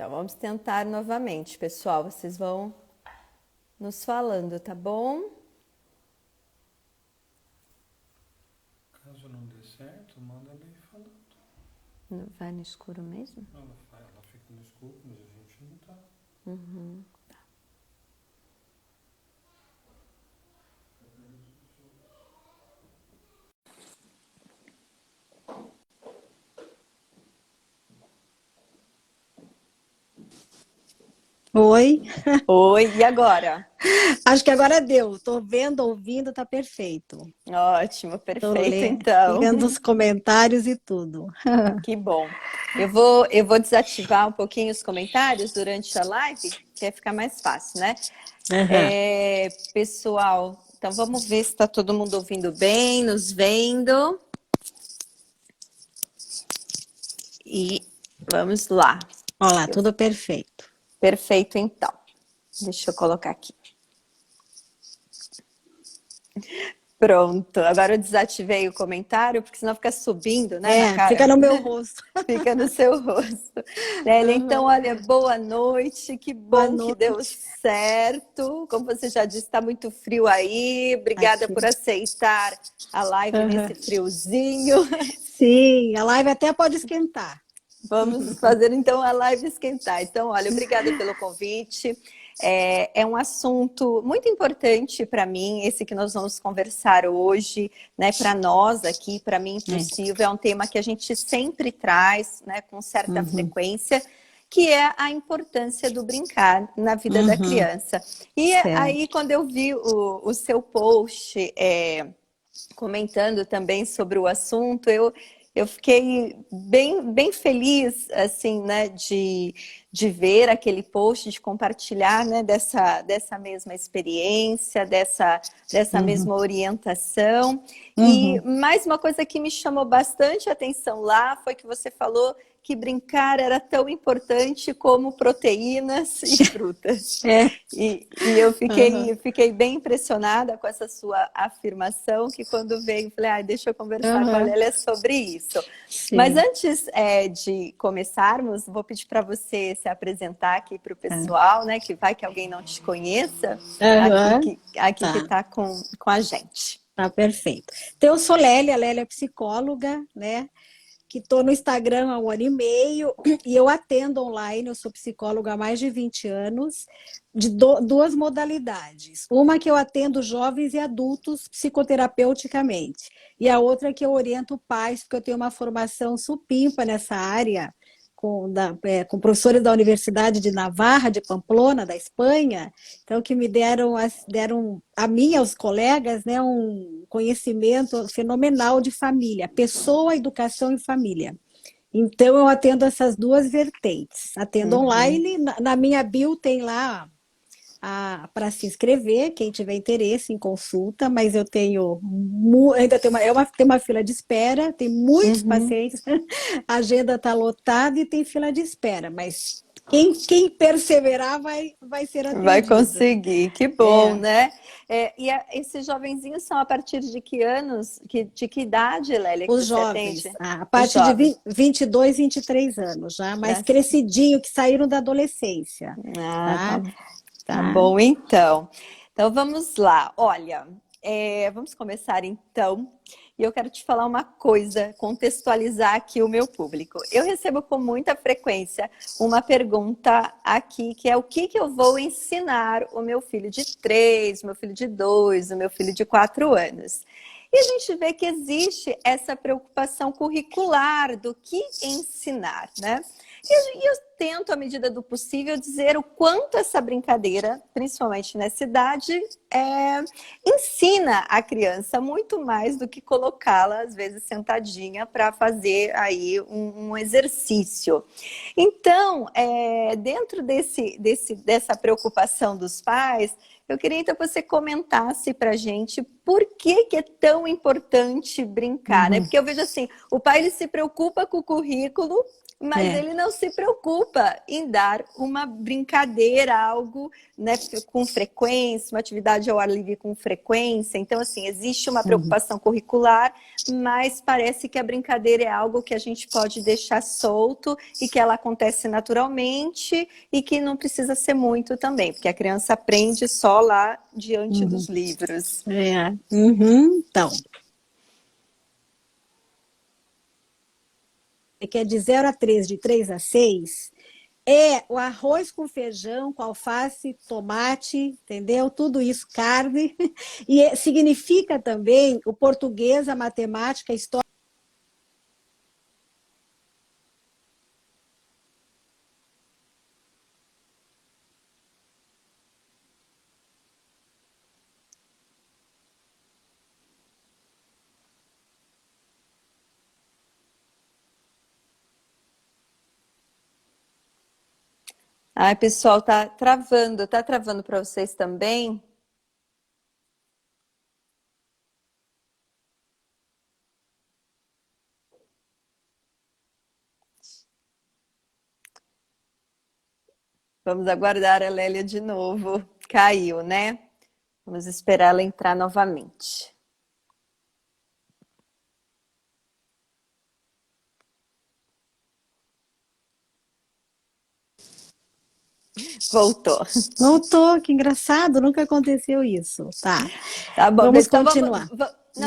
Então, vamos tentar novamente, pessoal. Vocês vão nos falando, tá bom? Caso não dê certo, manda ela ir falando. Vai no escuro mesmo? Ela fica no escuro, mas a gente não tá. Uhum. Oi, Oi, e agora? acho que agora deu. Tô vendo, ouvindo, tá perfeito. Ótimo, Tô perfeito então. lendo os comentários e tudo. Que bom. Eu vou desativar um pouquinho os comentários durante a live, que vai ficar mais fácil, né? Aham. Pessoal, então vamos ver se está todo mundo ouvindo bem, nos vendo. E vamos lá. Olha lá, tudo perfeito. Perfeito, então. Deixa eu colocar aqui. Pronto, agora eu desativei o comentário, porque senão fica subindo, né, na Fica cara. no meu rosto. Fica no seu rosto. Nélia, então, Aham. olha, boa noite, que Boa bom que deu noite. certo. Como você já disse, está muito frio aí. Obrigada Aqui. por aceitar a live Aham. nesse friozinho. Sim, a live até pode esquentar. Vamos fazer então a live esquentar. Então, olha, obrigada pelo convite. É um assunto muito importante para mim, esse que nós vamos conversar hoje, né? Para nós aqui, para mim, É. impossível, é um tema que a gente sempre traz, né? Com certa Uhum. frequência, que é a importância do brincar na vida da Uhum. criança. E aí, Certo. quando eu vi o seu post, comentando também sobre o assunto, eu fiquei bem feliz, assim, né, de ver aquele post, de compartilhar, né, dessa mesma experiência, dessa Uhum. mesma orientação. E Uhum. mais uma coisa que me chamou bastante atenção lá foi que você falou que brincar era tão importante como proteínas e frutas. É. E eu Aham. fiquei bem impressionada com essa sua afirmação, que quando veio, falei, deixa eu conversar com a Aham. Lélia sobre isso. Mas Sim. antes de começarmos, vou pedir para você se apresentar aqui para o Tá. pessoal, né? Que vai que alguém não te conheça, Aham. aqui que Tá. está com a gente. Tá perfeito. Então, eu sou Lélia, Lélia é psicóloga, né? Que estou no Instagram há um ano e meio e eu atendo online, eu sou psicóloga há mais de 20 anos, de duas modalidades. Uma que eu atendo jovens e adultos psicoterapeuticamente, e a outra que eu oriento pais, porque eu tenho uma formação supimpa nessa área, com professores da Universidade de Navarra, de Pamplona, da Espanha, então que me deram a mim e aos colegas, né, um conhecimento fenomenal de família, pessoa, educação e família. Então eu atendo essas duas vertentes. Atendo Uhum. online, na minha bio tem lá para se inscrever, quem tiver interesse em consulta, mas eu tenho ainda tem uma fila de espera, tem muitos Uhum. pacientes, a agenda está lotada e tem fila de espera, mas quem perseverar vai ser Vai atendido. conseguir, que bom, É, né? Esses jovenzinhos são a partir de que anos, de que idade, Lélia, que os você jovens, atende? a Os partir de jovens. 22, 23 anos, já mais Nas- crescidinho, que saíram da adolescência, Tá, tá? tá Tá. bom, então. Então vamos lá. Olha, vamos começar então. E eu quero te falar uma coisa, contextualizar aqui o meu público. Eu recebo com muita frequência uma pergunta aqui, que é o que eu vou ensinar o meu filho de 3, o meu filho de 2, o meu filho de 4 anos. E a gente vê que existe essa preocupação curricular do que ensinar, né? E eu tento, à medida do possível, dizer o quanto essa brincadeira, principalmente nessa idade, ensina a criança muito mais do que colocá-la, às vezes, sentadinha para fazer aí um exercício. Então, dentro dessa preocupação dos pais, eu queria então que você comentasse para a gente por que é tão importante brincar, né? Uhum. Porque eu vejo assim, o pai ele se preocupa com o currículo, mas ele não se preocupa em dar uma brincadeira, algo, né, com frequência, uma atividade ao ar livre com frequência. Então, assim, existe uma preocupação curricular, mas parece que a brincadeira é algo que a gente pode deixar solto e que ela acontece naturalmente e que não precisa ser muito também, porque a criança aprende só lá diante dos livros. Então, que é de 0 a 3, de 3 a 6, é o arroz com feijão, com alface, tomate, entendeu? Tudo isso, carne. E significa também o português, a matemática, a história. Ai, pessoal, tá travando para vocês também? Vamos aguardar a Lélia de novo. Caiu, né? Vamos esperar ela entrar novamente. Voltou. Voltou, que engraçado, nunca aconteceu isso. Tá bom, Vamos então continuar.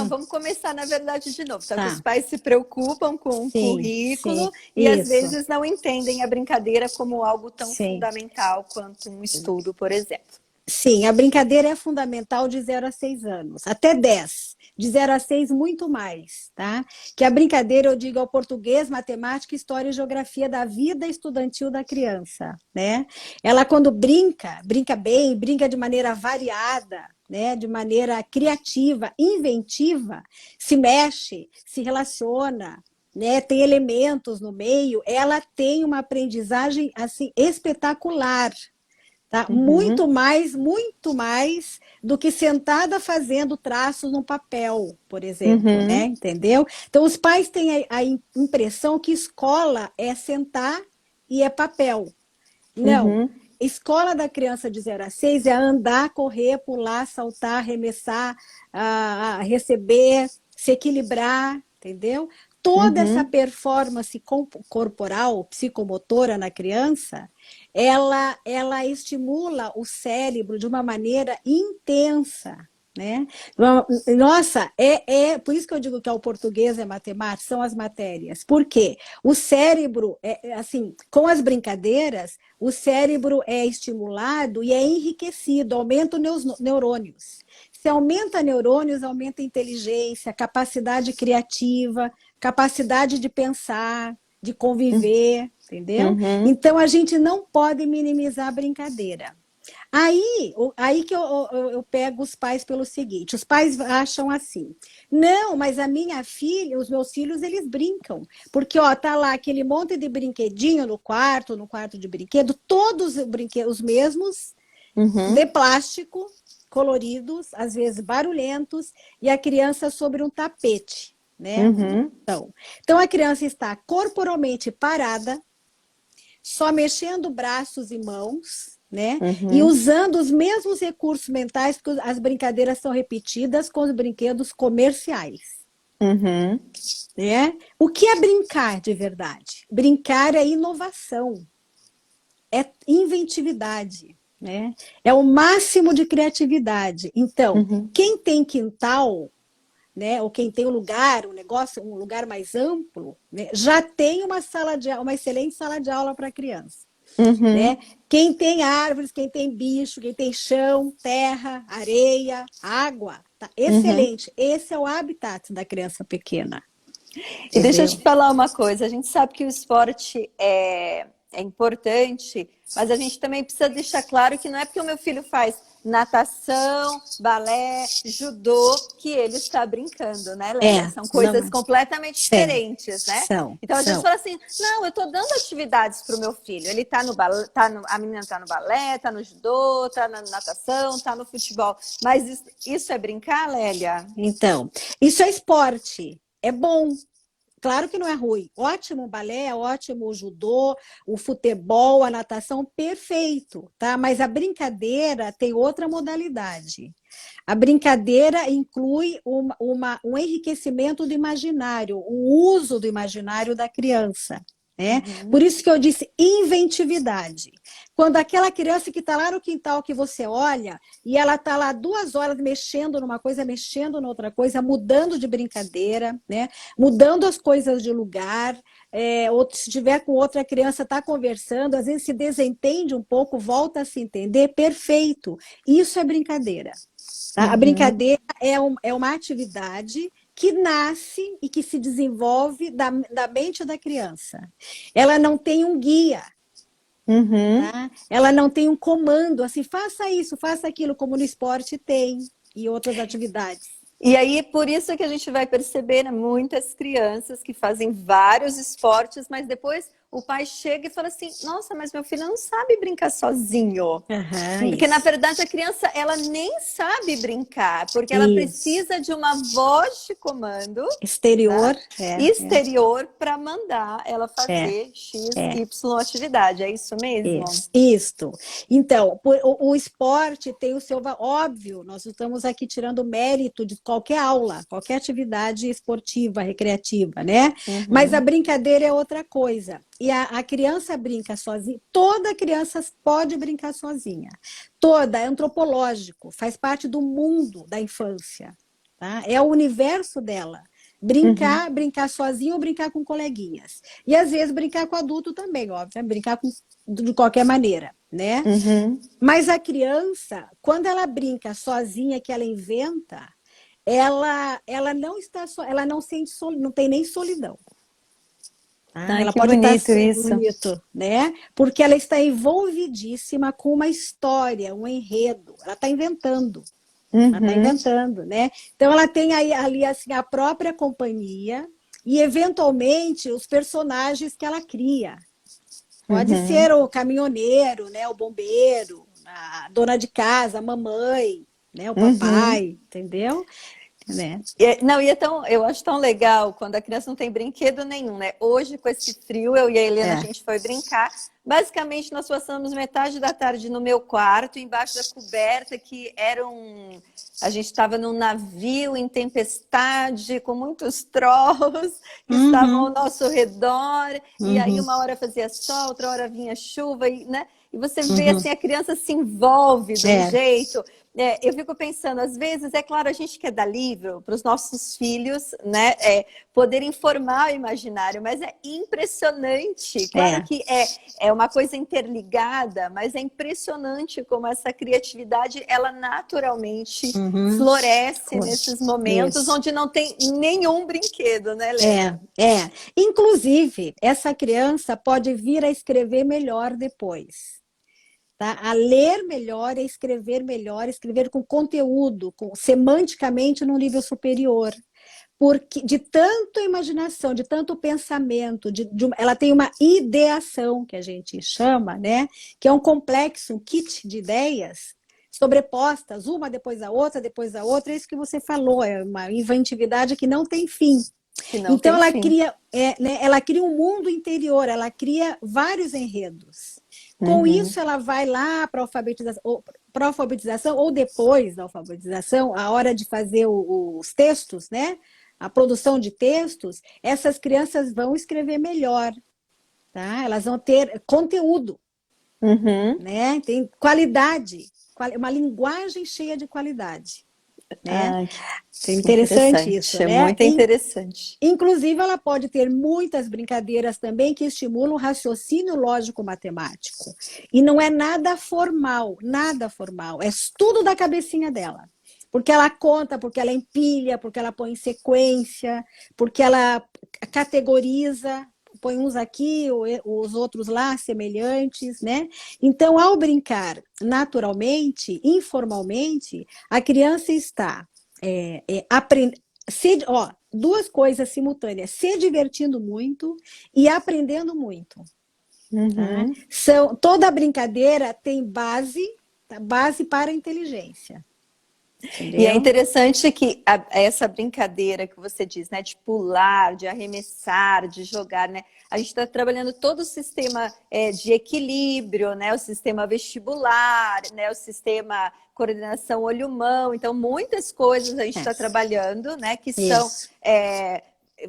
vamos começar na verdade de novo. Então, que os Tá. pais se preocupam com o currículo e às isso. vezes não entendem a brincadeira como algo tão Sim. fundamental quanto um estudo, por exemplo. Sim, a brincadeira é fundamental de 0 a 6 anos, até 10. De 0 a 6, muito mais, tá? Que a brincadeira, eu digo, é o português, matemática, história e geografia da vida estudantil da criança, né? Ela, quando brinca, brinca bem, brinca de maneira variada, né? De maneira criativa, inventiva, se mexe, se relaciona, né? Tem elementos no meio, ela tem uma aprendizagem, assim, espetacular. Tá? Muito mais do que sentada fazendo traços no papel, por exemplo, né? Entendeu? Então, os pais têm a impressão que escola é sentar e é papel. Não. Escola da criança de 0 a 6 é andar, correr, pular, saltar, arremessar, receber, se equilibrar, entendeu? Toda essa performance corporal, psicomotora na criança, ela estimula o cérebro de uma maneira intensa, né? Nossa, por isso que eu digo que é o português é matemática, são as matérias. Por quê? O cérebro, assim, com as brincadeiras, o cérebro é estimulado e é enriquecido, aumenta os neurônios. Se aumenta neurônios, aumenta a inteligência, capacidade criativa, capacidade de pensar, de conviver, entendeu? Então, a gente não pode minimizar a brincadeira. Aí que eu pego os pais pelo seguinte, os pais acham assim, não, mas a minha filha, os meus filhos, eles brincam, porque tá lá aquele monte de brinquedinho no quarto de brinquedo, todos os brinquedos mesmos, de plástico, coloridos, às vezes barulhentos, e a criança sobre um tapete, né? Então a criança está corporalmente parada, só mexendo braços e mãos, né? E usando os mesmos recursos mentais, porque as brincadeiras são repetidas com os brinquedos comerciais. Né? O que é brincar de verdade? Brincar é inovação, é inventividade, né? É o máximo de criatividade. Então, quem tem quintal, né, ou quem tem um lugar, um lugar mais amplo, né, já tem uma excelente sala de aula para a criança. Né? Quem tem árvores, quem tem bicho, quem tem chão, terra, areia, água, tá excelente. Esse é o habitat da criança pequena. E deixa eu te falar uma coisa, a gente sabe que o esporte é importante, mas a gente também precisa deixar claro que não é porque o meu filho faz natação, balé, judô, que ele está brincando, né, Lélia? São coisas completamente diferentes, né? Então a gente fala assim, não, eu estou dando atividades para o meu filho, ele está no balé, a menina está no balé, está no judô, está na natação, está no futebol, mas isso é brincar, Lélia? Então, isso é esporte, é bom. claro que não é ruim. Ótimo o balé, ótimo o judô, o futebol, a natação, perfeito, tá? Mas a brincadeira tem outra modalidade. A brincadeira inclui um enriquecimento do imaginário, o uso do imaginário da criança. Né? Por isso que eu disse inventividade. Quando aquela criança que está lá no quintal que você olha e ela está lá 2 horas mexendo numa coisa, mexendo noutra coisa, mudando de brincadeira, né? Mudando as coisas de lugar, ou se estiver com outra criança, está conversando, às vezes se desentende um pouco, volta a se entender, perfeito. Isso é brincadeira. Tá? A brincadeira é uma atividade que nasce e que se desenvolve da mente da criança. Ela não tem um guia, tá? Ela não tem um comando, assim, faça isso, faça aquilo, como no esporte tem, e outras atividades. E aí, por isso que a gente vai perceber, né, muitas crianças que fazem vários esportes, mas depois o pai chega e fala assim, nossa, mas meu filho não sabe brincar sozinho. Porque, na verdade, a criança, ela nem sabe brincar, porque ela precisa de uma voz de comando exterior, tá? Exterior para mandar ela fazer X, Y atividade. É isso mesmo? Isso. Então, o esporte tem o seu... Óbvio, nós estamos aqui tirando mérito de qualquer aula, qualquer atividade esportiva, recreativa, né? Mas a brincadeira é outra coisa. E a criança brinca sozinha. Toda criança pode brincar sozinha. Toda, é antropológico, faz parte do mundo da infância. Tá? É o universo dela. Brincar sozinho ou brincar com coleguinhas. E às vezes brincar com adulto também, óbvio, né? Brincar de qualquer maneira, né? Mas a criança, quando ela brinca sozinha, que ela inventa, ela não está ela não sente não tem nem solidão. Ela que pode bonito estar isso. bonito, né? Porque ela está envolvidíssima com uma história, um enredo. Ela está inventando. Ela está inventando, né? Então ela tem ali assim, a própria companhia e, eventualmente, os personagens que ela cria. Pode ser o caminhoneiro, né? O bombeiro, a dona de casa, a mamãe, né? O papai, entendeu? Né? Não, eu acho tão legal quando a criança não tem brinquedo nenhum, né? Hoje, com esse frio, eu e a Helena, a gente foi brincar. Basicamente, nós passamos metade da tarde no meu quarto, embaixo da coberta, que era a gente estava num navio em tempestade, com muitos trolls que estavam ao nosso redor. E aí, uma hora fazia sol, outra hora vinha chuva, né? E você vê, assim, a criança se envolve de um jeito... eu fico pensando, às vezes, é claro, a gente quer dar livro para os nossos filhos, né, poderem formar o imaginário, mas é impressionante. Claro que é uma coisa interligada, mas é impressionante como essa criatividade, ela naturalmente floresce nesses momentos onde não tem nenhum brinquedo, né, Helena? Inclusive, essa criança pode vir a escrever melhor depois. Tá? A ler melhor, a escrever melhor, escrever com conteúdo, semanticamente num nível superior. Porque de tanta imaginação, de tanto pensamento, ela tem uma ideação, que a gente chama, né? Que é um complexo, um kit de ideias sobrepostas, uma depois da outra, é isso que você falou, é uma inventividade que não tem fim. Então ela cria, né, ela cria um mundo interior, ela cria vários enredos. Com isso, ela vai lá para a alfabetização, ou depois da alfabetização, a hora de fazer os textos, né? A produção de textos, essas crianças vão escrever melhor, tá? Elas vão ter conteúdo, né? Tem qualidade, uma linguagem cheia de qualidade. Né? É interessante isso, né? É muito interessante. Inclusive, ela pode ter muitas brincadeiras também que estimulam o raciocínio lógico-matemático. E não é nada formal, é tudo da cabecinha dela. Porque ela conta, porque ela empilha, porque ela põe em sequência, porque ela categoriza, põe uns aqui, os outros lá, semelhantes, né? Então, ao brincar naturalmente, informalmente, a criança está aprendendo, duas coisas simultâneas, se divertindo muito e aprendendo muito. Tá? Toda brincadeira tem base para a inteligência. E é entendeu? interessante que essa brincadeira que você diz, né, de pular, de arremessar, de jogar, né, a gente está trabalhando todo o sistema de equilíbrio, né, o sistema vestibular, né, o sistema coordenação olho-mão, então muitas coisas a gente É, está trabalhando, né, isso,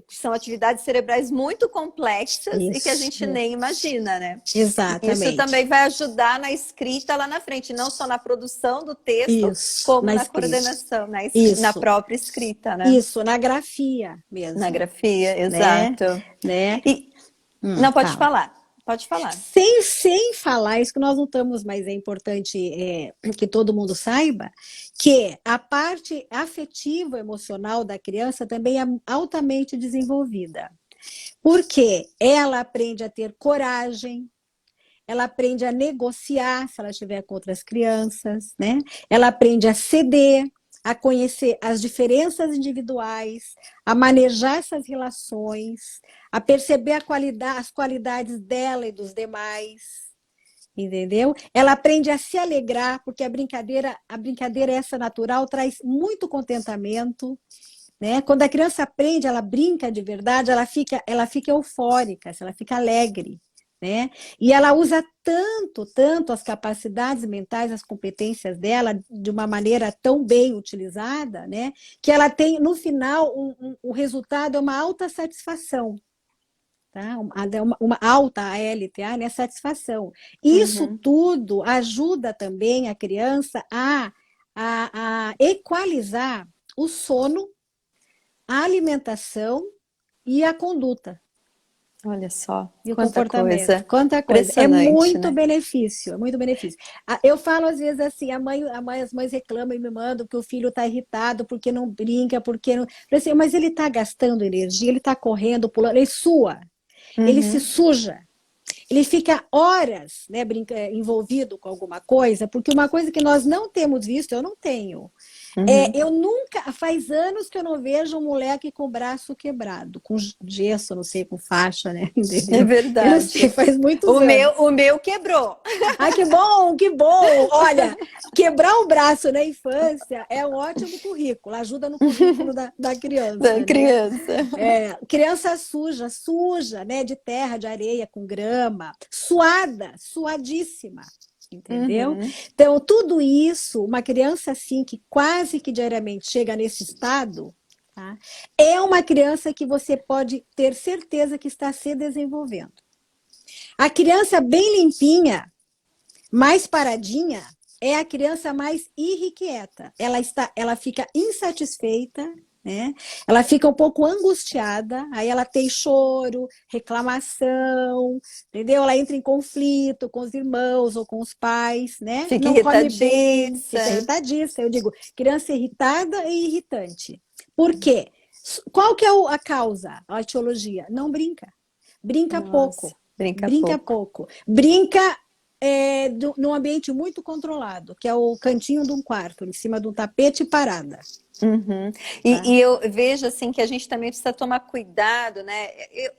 que são atividades cerebrais muito complexas e que a isso, gente nem imagina, né? E isso também exatamente. vai ajudar na escrita lá na frente, não só na produção do texto, Isso, como na na escrita. coordenação, na Isso, própria escrita, né? isso, na grafia Na mesmo, grafia, né? exato. Né? E não pode Fala. falar, pode falar. Sem falar, isso que nós não estamos, mas é importante que todo mundo saiba, que a parte afetiva emocional da criança também é altamente desenvolvida. Porque ela aprende a ter coragem, ela aprende a negociar se ela estiver com outras crianças, né? Ela aprende a ceder, a conhecer as diferenças individuais, a manejar essas relações, a perceber as qualidades dela e dos demais, entendeu? Ela aprende a se alegrar, porque a brincadeira essa natural traz muito contentamento, né? Quando a criança aprende, ela brinca de verdade, ela fica eufórica, ela fica alegre, né? E ela usa tanto as capacidades mentais, as competências dela de uma maneira tão bem utilizada, né? Que ela tem, no final, o resultado é uma alta satisfação. Tá? Uma alta ALTA, né? Satisfação. Isso Uhum. tudo ajuda também a criança a equalizar o sono, a alimentação e a conduta Olha só, e o quanta comportamento. coisa. Quanta coisa. É Impressionante, né? muito benefício. Eu falo às vezes assim, as mães reclamam e me mandam que o filho está irritado porque não brinca, porque não. Assim, mas ele está gastando energia, ele está correndo, pulando, ele sua, ele se Uhum. suja. Ele fica horas, né, envolvido com alguma coisa, porque uma coisa que nós não temos visto, eu não tenho, Uhum. eu nunca, faz anos que eu não vejo um moleque com o braço quebrado, com gesso, não sei, com faixa, né? É Entendeu? Eu não sei, verdade. faz muitos O anos. meu quebrou. Ai, que bom, que bom! Olha, quebrar o braço na infância é um ótimo currículo, ajuda no currículo da Da criança, né? criança. Criança suja, né? De terra, de areia, com grama, suada, suadíssima. Entendeu? Uhum. Então, tudo isso, uma criança assim, que quase que diariamente chega nesse estado, tá? É uma criança que você pode ter certeza que está se desenvolvendo. A criança bem limpinha, mais paradinha, é a criança mais irrequieta. Ela fica insatisfeita, né? Ela fica um pouco angustiada, aí ela tem choro, reclamação, entendeu? Ela entra em conflito com os irmãos ou com os pais, né? Fica Não come bem, fica irritadiça. irritadiça. Eu digo, criança irritada e irritante. Por quê? Qual que é a causa, a etiologia? Não brinca. Brinca Nossa, pouco. brinca Brinca pouco. pouco. Brinca num ambiente muito controlado, que é o cantinho de um quarto, em cima de um tapete parada. Uhum. Tá? E eu vejo assim que a gente também precisa tomar cuidado, né?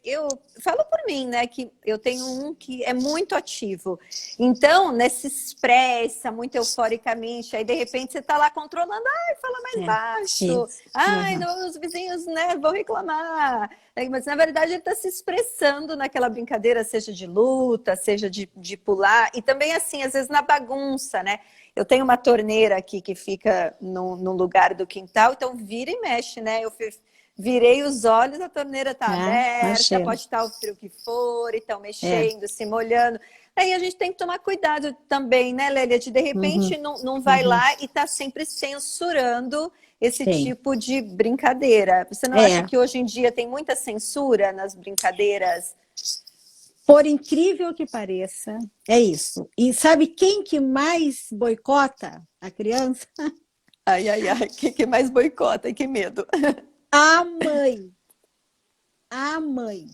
Eu falo por mim, né? Que eu tenho um que é muito ativo. Então, né, se expressa muito euforicamente, aí de repente você tá lá controlando, ai, fala mais É, baixo, isso. ai, Uhum. os vizinhos, né, vão reclamar. Mas na verdade ele está se expressando naquela brincadeira, seja de luta, seja de pular, e também assim, às vezes na bagunça, né? Eu tenho uma torneira aqui que fica no lugar do quintal, então vira e mexe, né? Virei os olhos, a torneira está aberta, Imagina. pode estar o frio que for, e estão É. mexendo, se molhando. Aí a gente tem que tomar cuidado também, né, Lélia? De Uhum. repente não vai Uhum. lá e tá sempre censurando esse Tem. tipo de brincadeira. Você não acha É. que hoje em dia tem muita censura nas brincadeiras? Por incrível que pareça, é isso. E sabe quem que mais boicota a criança? Ai, ai, ai, que mais boicota? Que medo. A mãe. A mãe.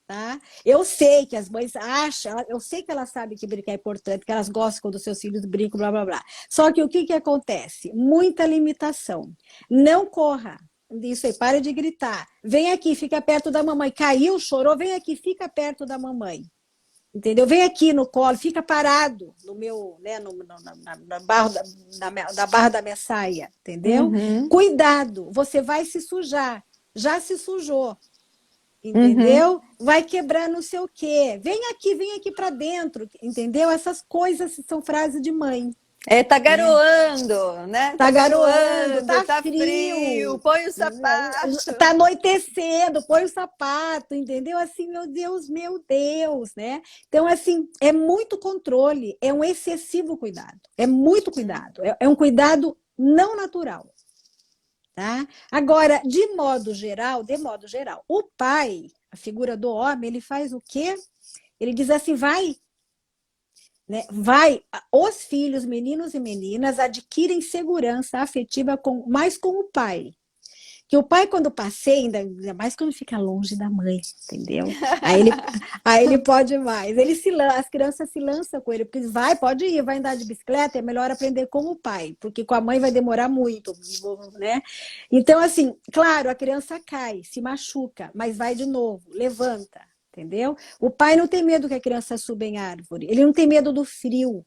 Tá? Eu sei que as mães acham, eu sei que elas sabem que brincar é importante, que elas gostam quando os seus filhos brincam, blá, blá, blá. Só que o que acontece? Muita limitação. Não corra. Isso aí, para de gritar. Vem aqui, fica perto da mamãe. Caiu, chorou, vem aqui, fica perto da mamãe. Entendeu? Vem aqui no colo, fica parado no meu, né, na barra na barra da minha saia, entendeu? Uhum, Cuidado, você vai se sujar. Já se sujou, uhum. entendeu? Vai quebrar não sei o quê. Vem aqui para dentro, entendeu? Essas coisas são frases de mãe, É, tá né? garoando, né? Tá Tá garoando, garoando, tá tá frio, frio, põe o sapato. tá anoitecendo, põe o sapato, entendeu? Assim, meu Deus, né? Então, assim, é muito controle, é um excessivo cuidado, é muito cuidado, é um cuidado não natural, tá? Agora, de modo geral, o pai, a figura do homem, ele faz o quê? Ele diz assim, vai, né? Os filhos, meninos e meninas, adquirem segurança afetiva mais com o pai. Que o pai, quando passeia, ainda mais quando fica longe da mãe, entendeu? Aí ele pode mais. As crianças se lançam com ele, porque pode ir, vai andar de bicicleta, é melhor aprender com o pai, porque com a mãe vai demorar muito, né? Então, assim, claro, a criança cai, se machuca, mas vai de novo, levanta, entendeu? O pai não tem medo que a criança suba em árvore, ele não tem medo do frio,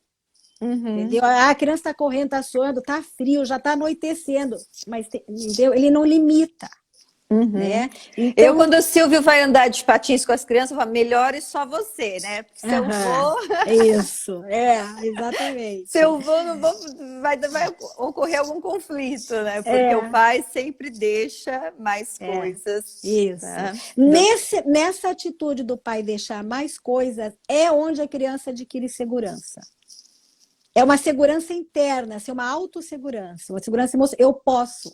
Uhum. entendeu? A criança está correndo, está suando, está frio, já está anoitecendo, mas entendeu? Ele não limita, Uhum. né? Eu, Então, quando o Silvio vai andar de patins com as crianças, eu falo, melhore só você, né? Porque se eu aham, vou, é isso, se exatamente. eu vou, não vou, vai ocorrer algum conflito, né? Porque o É, pai sempre deixa mais é, coisas, isso. né? Do... Nessa atitude do pai deixar mais coisas, é onde a criança adquire segurança. É uma segurança interna, assim, uma autossegurança, uma segurança emocional. Eu posso,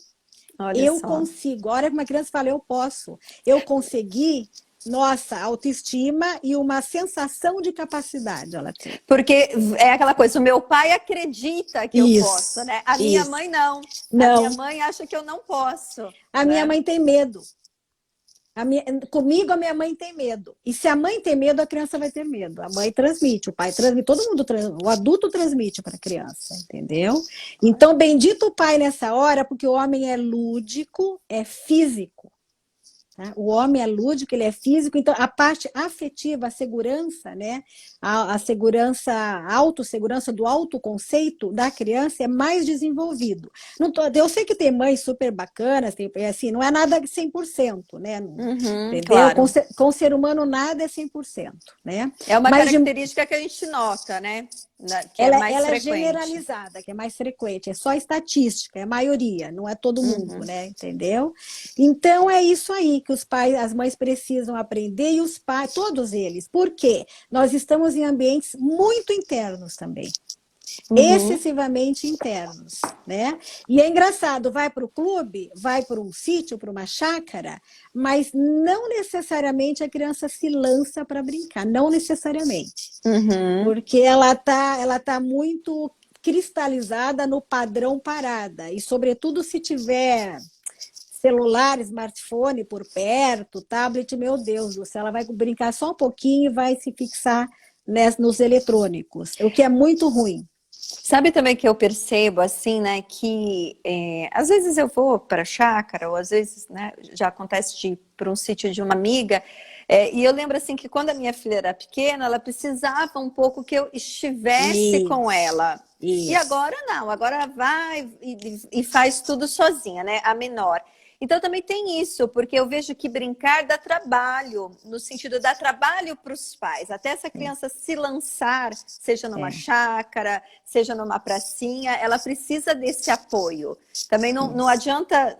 Olha eu só. consigo. A hora que uma criança fala, eu posso, eu consegui, nossa, autoestima e uma sensação de capacidade ela tem. Porque é aquela coisa, o meu pai acredita que eu posso, Isso, né? A minha isso. mãe não. A minha Não, mãe acha que eu não posso, a minha né? mãe tem medo. Comigo, a minha mãe tem medo. E se a mãe tem medo, a criança vai ter medo. A mãe transmite, o pai transmite, todo mundo o adulto transmite para a criança, entendeu? Então, bendito o pai nessa hora, porque o homem é lúdico, é físico. Tá? O homem é lúdico, ele é físico, então a parte afetiva, a segurança, né? A segurança, a autossegurança do autoconceito da criança é mais desenvolvido. Eu sei que tem mães super bacanas, assim, não é nada 100%, né? Uhum, Entendeu? claro. Com o ser humano nada é 100%, né? É uma Mas de, característica que a gente nota, né? Que é mais ela é frequente. generalizada, que é mais frequente, é só estatística, é a maioria, não é todo mundo, Uhum. né? Entendeu? Então é isso aí que os pais, as mães precisam aprender e os pais, todos eles. Por quê? Nós estamos em ambientes muito internos também, Uhum. excessivamente internos, né? E é engraçado, vai para o clube, vai para um sítio, para uma chácara, mas não necessariamente a criança se lança para brincar, não necessariamente, Uhum. porque ela tá muito cristalizada no padrão parada, e sobretudo se tiver celular, smartphone por perto, tablet, meu Deus do céu, ela vai brincar só um pouquinho e vai se fixar, né, nos eletrônicos, o que é muito ruim. Sabe também que eu percebo assim, né, que às vezes eu vou para a chácara, ou às vezes, né, já acontece de ir para um sítio de uma amiga, e eu lembro assim que quando a minha filha era pequena, ela precisava um pouco que eu estivesse com Isso, ela. E isso. agora não, agora vai e faz tudo sozinha, né, a menor. Então também tem isso, porque eu vejo que brincar dá trabalho, no sentido dá trabalho para os pais, até essa criança se lançar, seja numa É, chácara, seja numa pracinha, ela precisa desse apoio. Também não isso. adianta,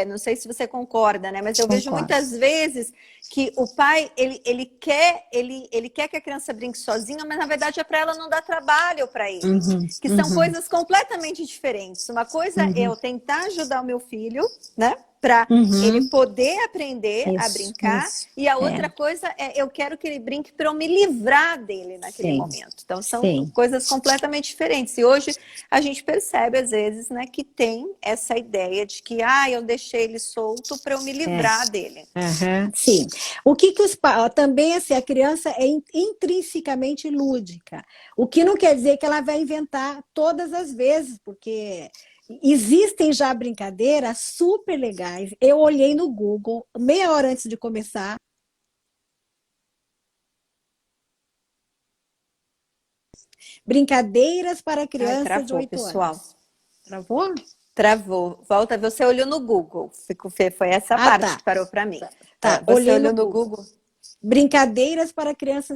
não sei se você concorda, né? Mas eu vejo Concordo. muitas vezes que o pai ele quer que a criança brinque sozinha, mas na verdade é para ela não dar trabalho para ele. Uhum, Que são uhum, coisas completamente diferentes. Uma coisa é uhum, eu tentar ajudar o meu filho, né? Para ele uhum. poder aprender a Isso, brincar, isso. e a É, outra coisa é eu quero que ele brinque para eu me livrar dele naquele sim, momento. Então são sim. coisas completamente diferentes. E hoje a gente percebe às vezes, né, que tem essa ideia de que eu deixei ele solto para eu me É. livrar dele. Aham, sim. O que os pais. Também, assim, a criança é intrinsecamente lúdica. O que não quer dizer que ela vai inventar todas as vezes, porque existem já brincadeiras super legais. Eu olhei no Google, meia hora antes de começar, Brincadeiras para Ai, crianças de travou, 8 pessoal. anos. Travou? Travou. Volta, você olhou no Google. Foi essa Ah, parte tá. que parou para mim. Tá, Você olhei no olhou no Google. Google? Brincadeiras para crianças.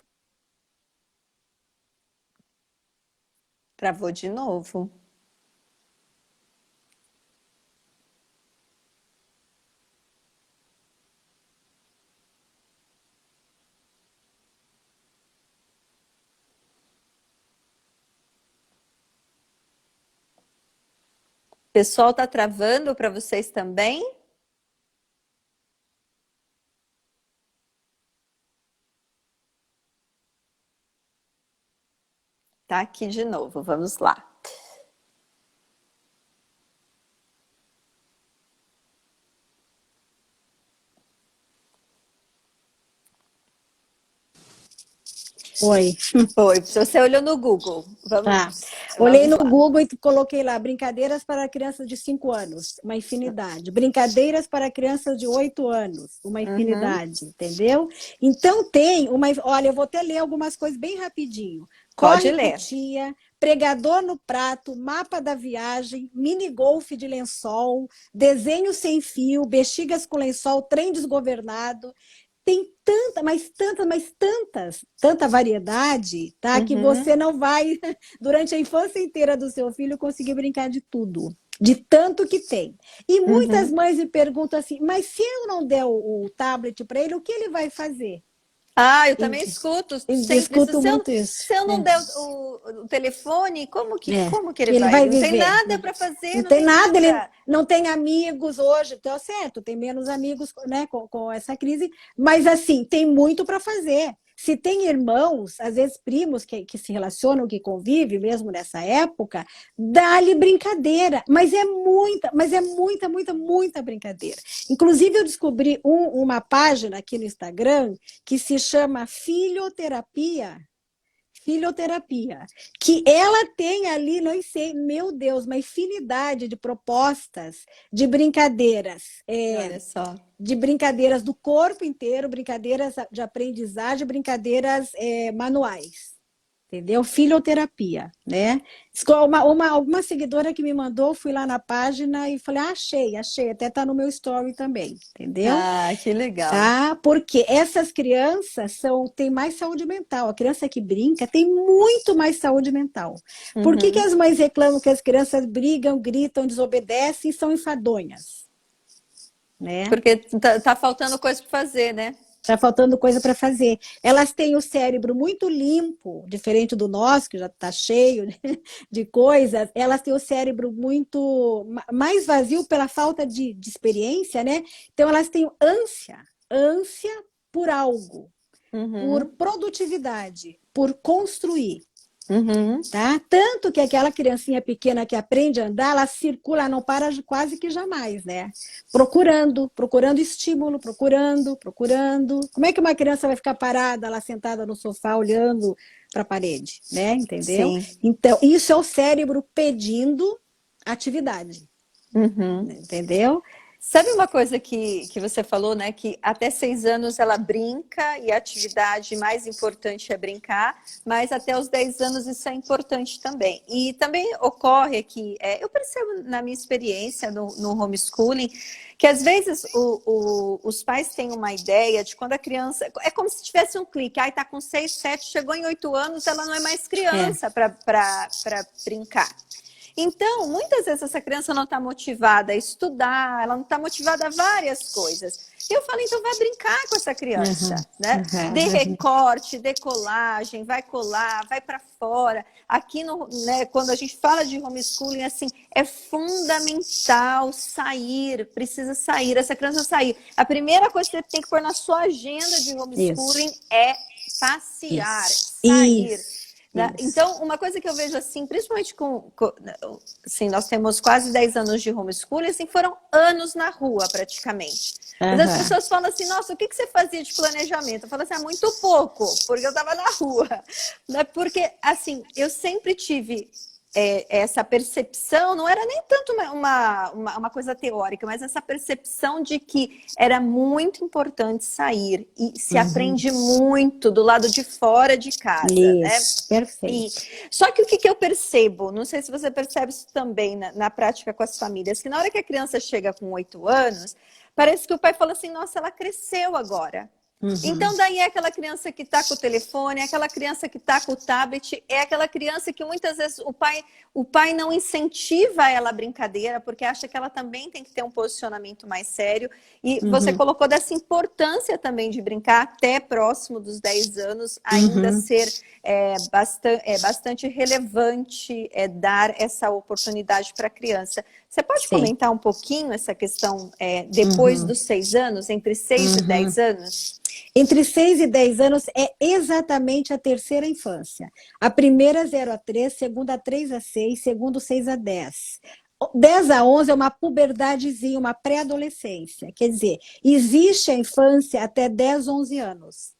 Travou de novo. O pessoal tá travando para vocês também? Tá aqui de novo, vamos lá. Oi. Foi, você olhou no Google. Tá. Olhei Vamos no lá. Google e coloquei lá, brincadeiras para crianças de 5 anos, uma infinidade. Brincadeiras para crianças de 8 anos, uma infinidade, entendeu? Então tem uma. Olha, eu vou até ler algumas coisas bem rapidinho. Pode Corre ler. cutia, pregador no prato, mapa da viagem, mini golfe de lençol, desenho sem fio, bexigas com lençol, trem desgovernado. Tem tanta variedade, tá? Que você não vai, durante a infância inteira do seu filho, conseguir brincar de tudo. De tanto que tem. E muitas mães me perguntam assim, mas se eu não der o tablet para ele, o que ele vai fazer? Ah, eu também escuto sempre isso. Escuto muito isso. Se eu não der o telefone, como que ele Ele vai? vai Não tem viver. nada para fazer, Não não tem tem nada, ele nada. não tem amigos hoje, então certo, tem menos amigos, né, com essa crise, mas assim, tem muito para fazer. Se tem irmãos, às vezes primos que se relacionam, que convivem mesmo nessa época, dá-lhe brincadeira, mas é muita brincadeira. Inclusive eu descobri uma página aqui no Instagram que se chama Filhoterapia, que ela tem ali, não sei, meu Deus, uma infinidade de propostas de brincadeiras, Olha só. de brincadeiras do corpo inteiro, brincadeiras de aprendizagem, brincadeiras manuais. Entendeu? Filhoterapia, né? Alguma seguidora que me mandou, fui lá na página e falei, achei, até tá no meu story também, entendeu? Ah, que legal. Tá? Porque essas crianças têm mais saúde mental. A criança que brinca tem muito mais saúde mental. Por que as mães reclamam que as crianças brigam, gritam, desobedecem e são enfadonhas? Né? Porque tá faltando coisa para fazer, né? Está faltando coisa para fazer. Elas têm o cérebro muito limpo, diferente do nosso, que já está cheio de coisas. Elas têm o cérebro muito mais vazio pela falta de experiência, né? Então, elas têm ânsia por algo, por produtividade, por construir. Tá? Tanto que aquela criancinha pequena que aprende a andar, ela circula, não para quase que jamais, né? Procurando estímulo, procurando. Como é que uma criança vai ficar parada lá sentada no sofá olhando para a parede, né? Entendeu? Sim. Então, isso é o cérebro pedindo atividade. Entendeu? Sabe uma coisa que você falou, né? Que até 6 anos ela brinca e a atividade mais importante é brincar, mas até os 10 anos isso é importante também. E também ocorre aqui, eu percebo na minha experiência no homeschooling, que às vezes os pais têm uma ideia de quando a criança... É como se tivesse um clique, tá com 6, 7, chegou em 8 anos, ela não é mais criança para brincar. Então, muitas vezes essa criança não está motivada a estudar, ela não está motivada a várias coisas. E eu falo, então vai brincar com essa criança, né? Dê recorte, dê colagem, vai colar, vai para fora. Aqui, né, quando a gente fala de homeschooling, assim, é fundamental sair, precisa sair, essa criança sair. A primeira coisa que você tem que pôr na sua agenda de homeschooling é passear, sair. Né? Então, uma coisa que eu vejo assim, principalmente assim, nós temos quase 10 anos de homeschooling, assim, foram anos na rua praticamente. Mas as pessoas falam assim, nossa, o que você fazia de planejamento? Eu falo assim, muito pouco, porque eu estava na rua. Né? Porque, assim, eu sempre tive essa percepção, não era nem tanto uma coisa teórica, mas essa percepção de que era muito importante sair e se aprende muito do lado de fora de casa, né? Isso, perfeito. Só que o que eu percebo, não sei se você percebe isso também na prática com as famílias, que na hora que a criança chega com 8 anos, parece que o pai fala assim, nossa, ela cresceu agora. Então, daí é aquela criança que está com o telefone, é aquela criança que está com o tablet, é aquela criança que muitas vezes o pai não incentiva ela a brincadeira, porque acha que ela também tem que ter um posicionamento mais sério. E você colocou dessa importância também de brincar até próximo dos 10 anos, ainda ser bastante relevante dar essa oportunidade para a criança. Você pode comentar um pouquinho essa questão depois dos 6 anos, entre 6 e 10 anos? Entre 6 e 10 anos é exatamente a terceira infância. A primeira 0 a 3, segunda 3 a 6, segundo 6 a 10. 10 a 11 é uma puberdadezinha, uma pré-adolescência. Quer dizer, existe a infância até 10, 11 anos.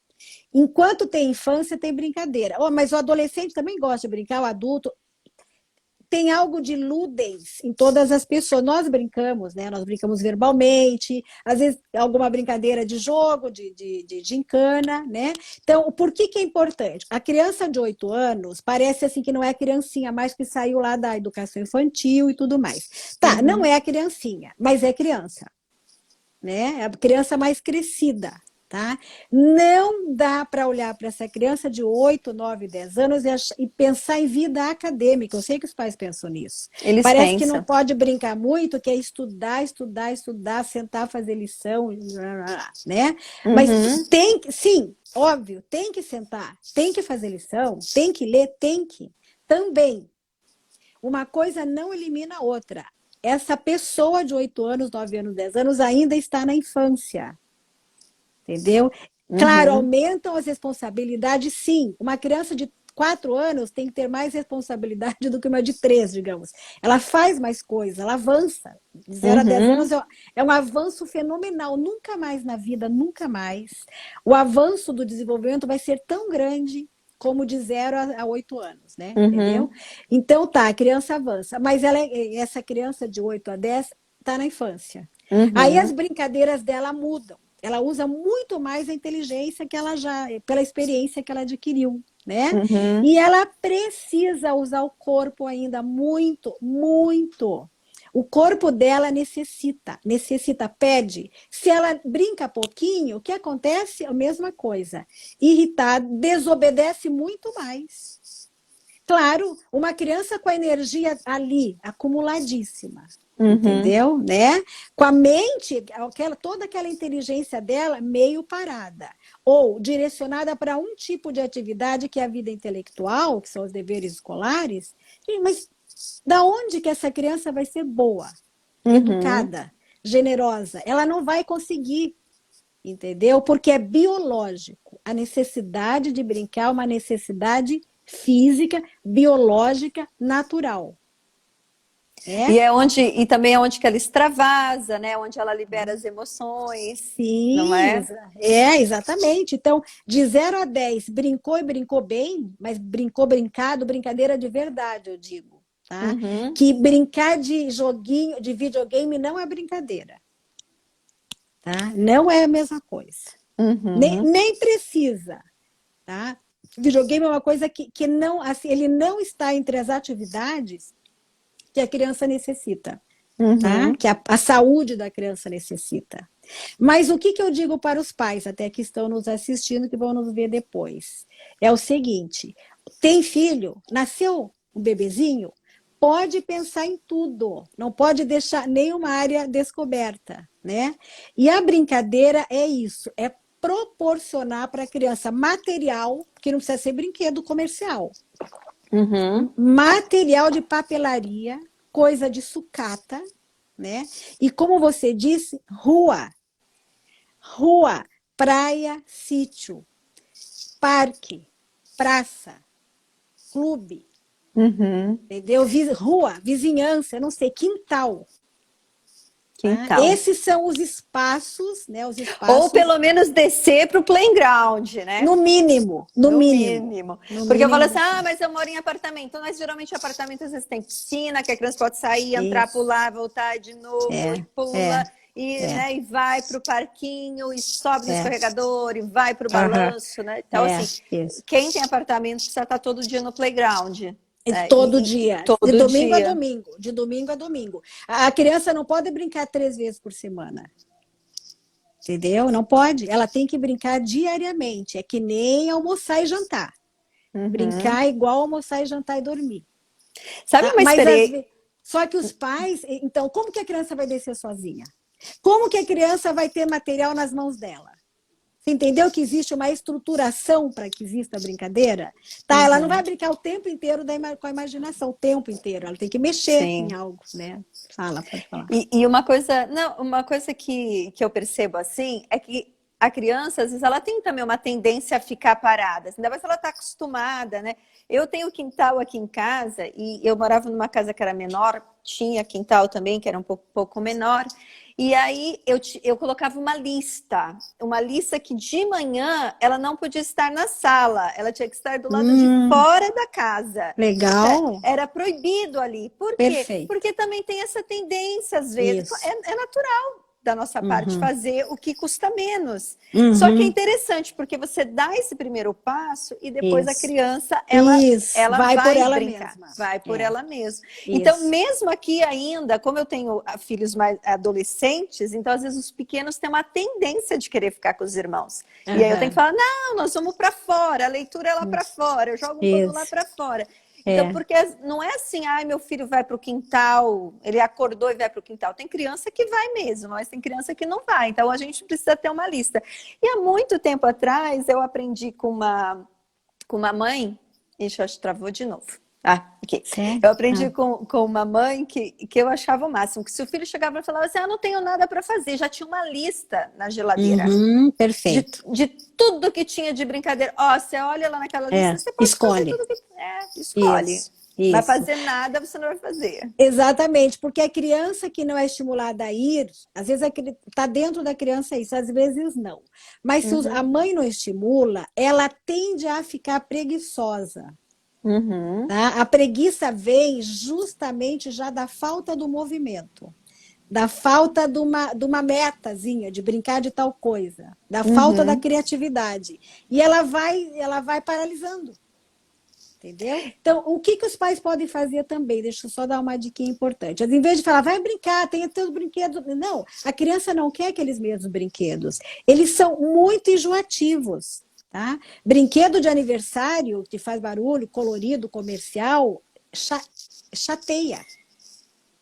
Enquanto tem infância, tem brincadeira. Mas o adolescente também gosta de brincar, o adulto. Tem algo de ludez em todas as pessoas. Nós brincamos, né? Nós brincamos verbalmente, às vezes alguma brincadeira de jogo, de gincana, né? Então, por que é importante? A criança de 8 anos parece assim que não é criancinha, mais que saiu lá da educação infantil e tudo mais. Tá, não é a criancinha, mas é criança, né? É a criança mais crescida. Tá? Não dá para olhar para essa criança de 8, 9, 10 anos e pensar em vida acadêmica. Eu sei que os pais pensam nisso. Eles Parece pensam. que não pode brincar muito, que é estudar, sentar, fazer lição, né? Mas tem que, sim, óbvio, tem que sentar, tem que fazer lição, tem que ler, tem que. Também, uma coisa não elimina a outra. Essa pessoa de 8 anos, 9 anos, 10 anos ainda está na infância. Entendeu? Claro, aumentam as responsabilidades, sim. Uma criança de 4 anos tem que ter mais responsabilidade do que uma de 3, digamos. Ela faz mais coisas, ela avança. De 0 a 10 anos é um avanço fenomenal. Nunca mais na vida, nunca mais. O avanço do desenvolvimento vai ser tão grande como de 0 a 8 anos, né? Entendeu? Então, tá, a criança avança. Mas essa criança de 8 a 10 está na infância. Aí as brincadeiras dela mudam. Ela usa muito mais a inteligência que ela pela experiência que ela adquiriu, né? E ela precisa usar o corpo ainda muito, muito. O corpo dela necessita, pede. Se ela brinca pouquinho, o que acontece? A mesma coisa. Irritada, desobedece muito mais. Claro, uma criança com a energia ali, acumuladíssima. Entendeu? Né? Com a mente, toda aquela inteligência dela meio parada. Ou direcionada para um tipo de atividade que é a vida intelectual, que são os deveres escolares. Mas da onde que essa criança vai ser boa, educada, generosa? Ela não vai conseguir, entendeu? Porque é biológico. A necessidade de brincar é uma necessidade física, biológica, natural. E também é onde que ela extravasa, né? Onde ela libera as emoções. Sim, não é? Exatamente. Então, de 0 a 10, brincou e brincou bem, mas brincado, brincadeira de verdade, eu digo. Tá? Que brincar de joguinho, de videogame não é brincadeira. Tá? Não é a mesma coisa. Nem precisa. Tá? Videogame é uma coisa que não, assim, ele não está entre as atividades que a criança necessita, tá? Que a saúde da criança necessita. Mas o que eu digo para os pais, até que estão nos assistindo, que vão nos ver depois? É o seguinte, tem filho, nasceu um bebezinho, pode pensar em tudo, não pode deixar nenhuma área descoberta, né? E a brincadeira é isso, é proporcionar para a criança material, que não precisa ser brinquedo comercial, material de papelaria, coisa de sucata, né? E como você disse, rua, praia, sítio, parque, praça, clube, entendeu? Rua, vizinhança, não sei, quintal. Tá? Quintal. Esses são os espaços, né? Os Ou espaços, pelo menos descer para o playground, né? no mínimo, no No mínimo. mínimo. No Porque eu falo mínimo assim, descer. mas eu moro em apartamento. Mas geralmente apartamento às vezes tem piscina, que a criança pode sair, entrar, Isso. pular, voltar de novo, e É, pula, e, é. né, e vai para o parquinho, e sobe no É. escorregador, e vai para o Aham. balanço, né? Então, assim, Isso. quem tem apartamento precisa estar todo dia no playground. E Né? todo E dia, de todo domingo a dia. domingo, de domingo a domingo. A criança não pode brincar 3 vezes por semana. Entendeu? Não pode. Ela tem que brincar diariamente. É que nem almoçar e jantar. Uhum. Brincar é igual almoçar e jantar e dormir. Sabe Tá? uma Mas experiência? só que os pais, então, como que a criança vai descer sozinha? Como que a criança vai ter material nas mãos dela? Você entendeu que existe uma estruturação para que exista a brincadeira? Tá, ela não vai brincar o tempo inteiro com a imaginação, o tempo inteiro. Ela tem que mexer em Sim. algo, né? Fala, pode falar. E uma coisa, não, uma coisa que eu percebo assim é que a criança, às vezes, ela tem também uma tendência a ficar parada, ainda mais se ela está acostumada, né? Eu tenho quintal aqui em casa e eu morava numa casa que era menor, tinha quintal também, que era um pouco menor. E aí eu colocava uma lista que de manhã ela não podia estar na sala, ela tinha que estar do lado de fora da casa. Legal. Era proibido ali. Por quê? Perfeito. Porque também tem essa tendência, às vezes. Isso. É natural da nossa parte fazer o que custa menos. Só que é Uhum. interessante, porque você dá esse primeiro passo e depois a Isso. criança, Isso. ela Vai por vai ela brincar. mesma. Vai por É. ela mesma. Então, Isso. mesmo aqui ainda, como eu tenho filhos mais adolescentes, então às vezes os pequenos têm uma tendência de querer ficar com os irmãos. E aí eu tenho que falar, não, nós vamos para fora, a leitura é lá para fora, eu jogo tudo lá Isso. para fora. Então, porque não é assim, ai, meu filho vai para o quintal, ele acordou e vai para o quintal. Tem criança que vai mesmo, mas tem criança que não vai. Então, a gente precisa ter uma lista. E há muito tempo atrás, eu aprendi com uma mãe... Ixi, acho que travou de novo. Aqui. Sério? Eu aprendi com uma mãe que eu achava o máximo, que se o filho chegava e falava assim, não tenho nada para fazer, já tinha uma lista na geladeira. Perfeito. De tudo que tinha de brincadeira. Você olha lá naquela lista, você pode fazer tudo que... escolhe. Isso. Vai fazer nada, você não vai fazer. Exatamente, porque a criança que não é estimulada a ir, às vezes está dentro da criança isso, às vezes não. Mas se a mãe não estimula, ela tende a ficar preguiçosa. Tá? A preguiça vem justamente já da falta do movimento, da falta de uma metazinha, de brincar de tal coisa, da falta da criatividade. E ela vai paralisando. Entendeu? Então, o que os pais podem fazer também? Deixa eu só dar uma dica importante. Em vez de falar, vai brincar, tem teus brinquedos. Não, a criança não quer aqueles mesmos brinquedos. Eles são muito enjoativos. Tá? Brinquedo de aniversário, que faz barulho, colorido, comercial, chateia.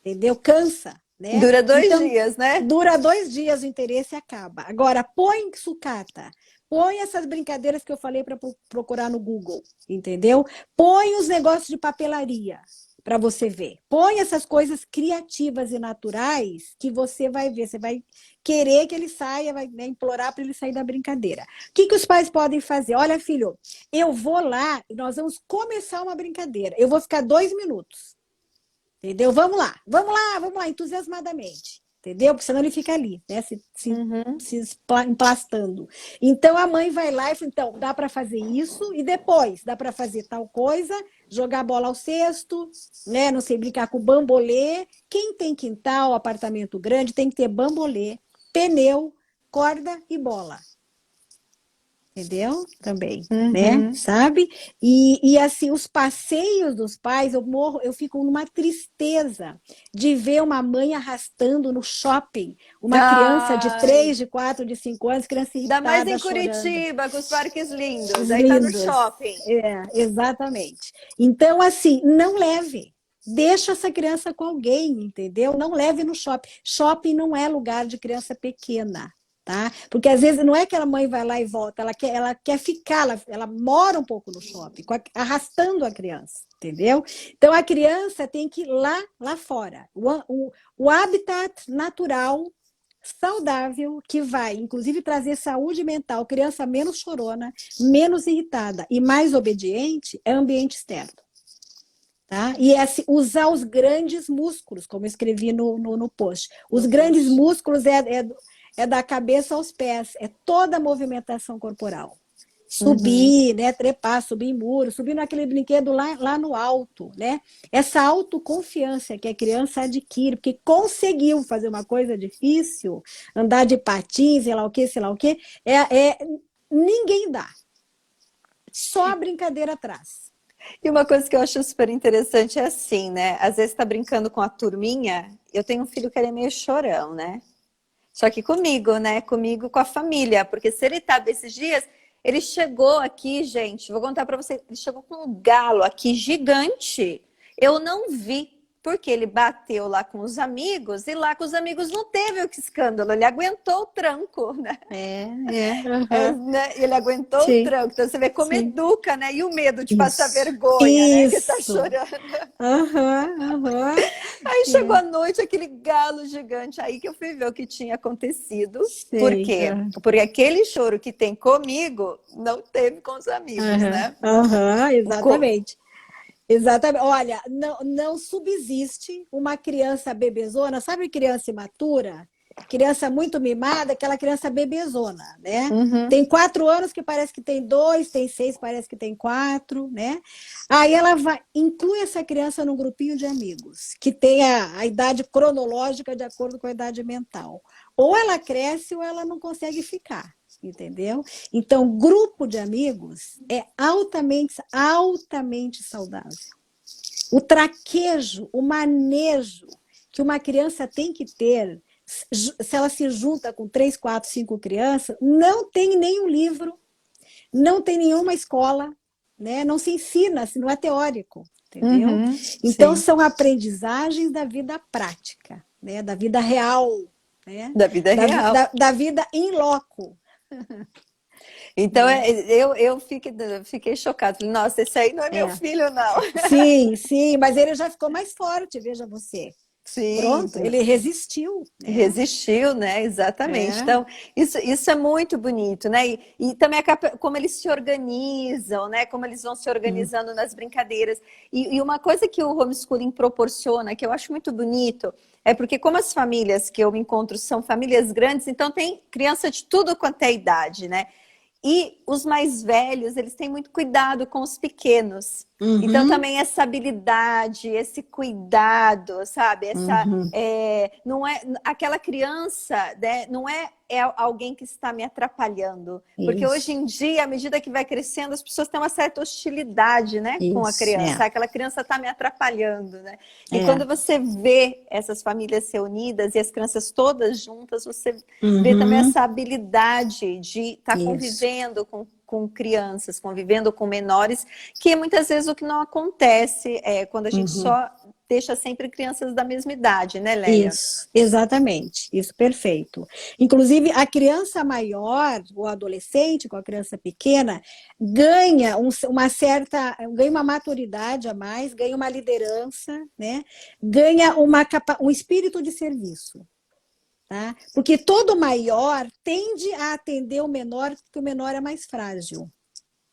Entendeu? Cansa. Né? Dura 2 dias, né? Dura 2 dias, o interesse acaba. Agora, põe sucata. Põe essas brincadeiras que eu falei para procurar no Google, entendeu? Põe os negócios de papelaria para você ver. Põe essas coisas criativas e naturais que você vai ver. Você vai querer que ele saia, vai, né, implorar para ele sair da brincadeira. O que os pais podem fazer? Olha, filho, eu vou lá e nós vamos começar uma brincadeira. Eu vou ficar 2 minutos. Entendeu? Vamos lá, entusiasmadamente. Entendeu? Porque senão ele fica ali, né? Se emplastando. Então a mãe vai lá e fala, então, dá para fazer isso, e depois dá para fazer tal coisa, jogar bola ao cesto, né? Não sei, brincar com bambolê. Quem tem quintal, apartamento grande, tem que ter bambolê, pneu, corda e bola. Entendeu? Também, né? Sabe? E assim, os passeios dos pais, eu fico numa tristeza de ver uma mãe arrastando no shopping uma criança de 3, de 4, de 5 anos, criança irritada, ainda mais em chorando. Curitiba, com os parques lindos. Aí tá no shopping. Exatamente. Então, assim, não leve. Deixa essa criança com alguém, entendeu? Não leve no shopping. Shopping não é lugar de criança pequena. Tá? Porque às vezes não é que a mãe vai lá e volta, ela quer ficar, ela mora um pouco no shopping, arrastando a criança, entendeu? Então a criança tem que ir lá fora. O habitat natural, saudável, que vai, inclusive, trazer saúde mental, criança menos chorona, menos irritada e mais obediente, é ambiente externo. tá? E usar os grandes músculos, como eu escrevi no post. Os grandes músculos é da cabeça aos pés, é toda a movimentação corporal. Subir, né, trepar, subir em muro, subir naquele brinquedo lá no alto, né? Essa autoconfiança que a criança adquire, porque conseguiu fazer uma coisa difícil, andar de patins, sei lá o quê, ninguém dá. Só a brincadeira atrás. E uma coisa que eu acho super interessante é assim, né? Às vezes tá brincando com a turminha, eu tenho um filho que ele é meio chorão, né? Só que comigo, né? Comigo, com a família. Porque se ele tava esses dias, ele chegou aqui, gente, vou contar pra você, ele chegou com um galo aqui gigante. Eu não vi, porque ele bateu lá com os amigos, e lá com os amigos não teve o que escândalo, ele aguentou o tranco, né? Né? Ele aguentou o Sim, tranco. Então você vê como sim. educa, né? E o medo de passar Isso. vergonha, né? Que tá Isso. chorando. Aham. Aí chegou É. a noite, aquele galo gigante, aí que eu fui ver o que tinha acontecido. Por Sei. quê? Porque aquele choro que tem comigo, não teve com os amigos, Aham, né? aham, Co- exatamente. Exatamente. Olha, não subsiste uma criança bebezona, sabe criança imatura? Criança muito mimada, aquela criança bebezona, né? Uhum. Tem 4 anos que parece que tem 2, tem 6, parece que tem 4, né? Aí ela inclui essa criança num grupinho de amigos, que tem a idade cronológica de acordo com a idade mental. Ou ela cresce ou ela não consegue ficar, entendeu? Então, grupo de amigos é altamente saudável. O traquejo, o manejo que uma criança tem que ter, se ela se junta com 3, 4, 5 crianças, não tem nenhum livro, não tem nenhuma escola, né? Não se ensina, não é teórico, entendeu? Uhum. Então, Sim, são aprendizagens da vida prática, né? Da vida real, né? da vida real. Da vida in loco. Então, Né? fiquei chocada. Falei, nossa, esse aí não é meu É. filho, não. Sim, sim, mas ele já ficou mais forte, veja você. Sim, Pronto, ele resistiu, né? resistiu, né? Exatamente. É. Então, isso é muito bonito, né? E também como eles se organizam, né? Como eles vão se organizando nas brincadeiras. E uma coisa que o homeschooling proporciona, que eu acho muito bonito, é porque como as famílias que eu me encontro são famílias grandes, então tem criança de tudo quanto é idade, né? E os mais velhos, eles têm muito cuidado com os pequenos. Então, Uhum, também essa habilidade, esse cuidado, sabe? uhum. Não é aquela criança, né? Não é alguém que está me atrapalhando. Porque hoje Isso, em dia, à medida que vai crescendo, as pessoas têm uma certa hostilidade, né? Com a isso, criança. Aquela criança está me atrapalhando, né? E é. quando você vê essas famílias reunidas e as crianças todas juntas, você vê também Uhum, essa habilidade de estar isso. convivendo com crianças, convivendo com menores, que é muitas vezes o que não acontece quando a gente Uhum. só deixa sempre crianças da mesma idade, né, Lélia? Isso, exatamente, isso, perfeito. Inclusive, a criança maior, o adolescente com a criança pequena, ganha ganha uma maturidade a mais, ganha uma liderança, né? Ganha um espírito de serviço. Tá? Porque todo maior tende a atender o menor, porque o menor é mais frágil.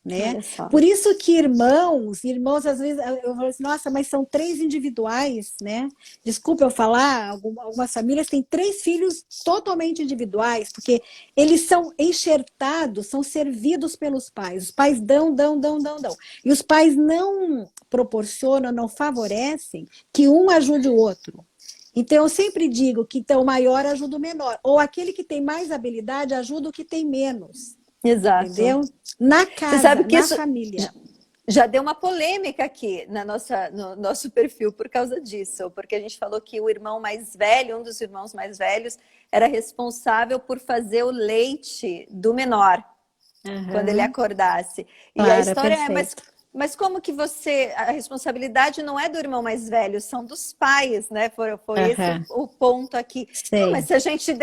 Né? Olha só. Por isso que irmãos, às vezes, eu falo assim, nossa, mas são 3 individuais, né? Desculpa eu falar, algumas famílias têm 3 filhos totalmente individuais, porque eles são enxertados, são servidos pelos pais. Os pais dão. E os pais não proporcionam, não favorecem que um ajude o outro. Então, eu sempre digo que então, o maior ajuda o menor, ou aquele que tem mais habilidade ajuda o que tem menos. Exato. Entendeu? Na Você sabe casa, que na isso família. já deu uma polêmica aqui no nosso perfil por causa disso, porque a gente falou que o irmão mais velho, um dos irmãos mais velhos, era responsável por fazer o leite do menor quando ele Uhum. acordasse. E a Claro, história perfeito. mas como que a responsabilidade não é do irmão mais velho, são dos pais, né? Foi esse Uhum. o ponto aqui. Não, mas Sei. se a gente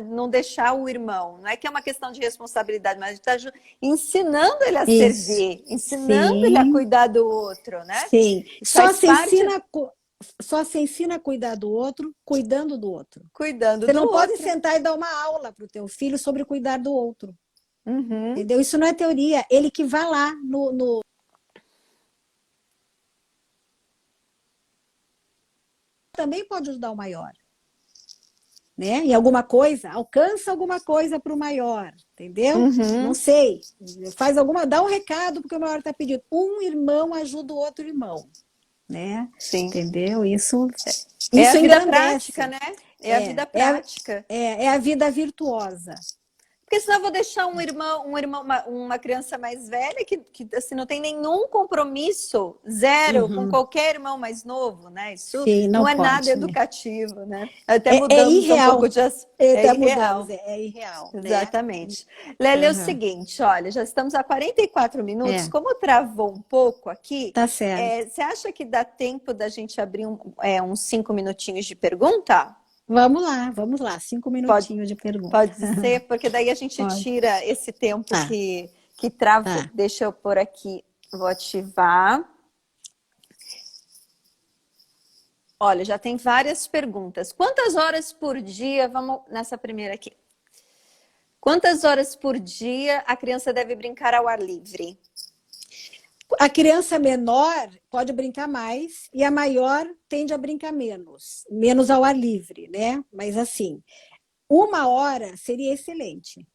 não deixar o irmão, não é que é uma questão de responsabilidade, mas a gente está ensinando ele a Isso. servir, ensinando ele a Sim, cuidar do outro, né? sim. Faz parte Só se ensina a cuidar do outro, cuidando do outro. cuidando Você do não pode outro. sentar e dar uma aula para o teu filho sobre cuidar do outro. Uhum. Entendeu? Isso não é teoria. Ele que vai lá no também pode ajudar o maior. Né? Em alguma coisa, alcança alguma coisa para o maior, entendeu? Não Uhum. sei, dá um recado porque o maior está pedindo. Um irmão ajuda o outro irmão, né? Sim. Entendeu? Isso É a vida engrandece. prática, né? É a vida É, prática. é a vida virtuosa. Porque senão eu vou deixar uma criança mais velha que assim, não tem nenhum compromisso, zero, com Uhum. qualquer irmão mais novo, né? Isso Sim, não não é nada pode, né? educativo, né? Até É mudamos um pouco irreal. de é Até mudamos, irreal. é irreal, né? Exatamente. Lélia, é o Uhum. seguinte, olha, já estamos a 44 minutos, É, como travou um pouco aqui, tá certo. você acha que dá tempo da gente abrir uns 5 minutinhos de pergunta? Vamos lá. Cinco Pode, minutinhos de pergunta. pode ser, porque daí a gente Pode. tira esse tempo Tá, que travou. tá. Deixa eu pôr aqui, vou ativar. Olha, já tem várias perguntas. Quantas horas por dia, vamos nessa primeira aqui. Quantas horas por dia a criança deve brincar ao ar livre? A criança menor pode brincar mais e a maior tende a brincar menos, menos ao ar livre, né? Mas assim, 1 hora seria excelente,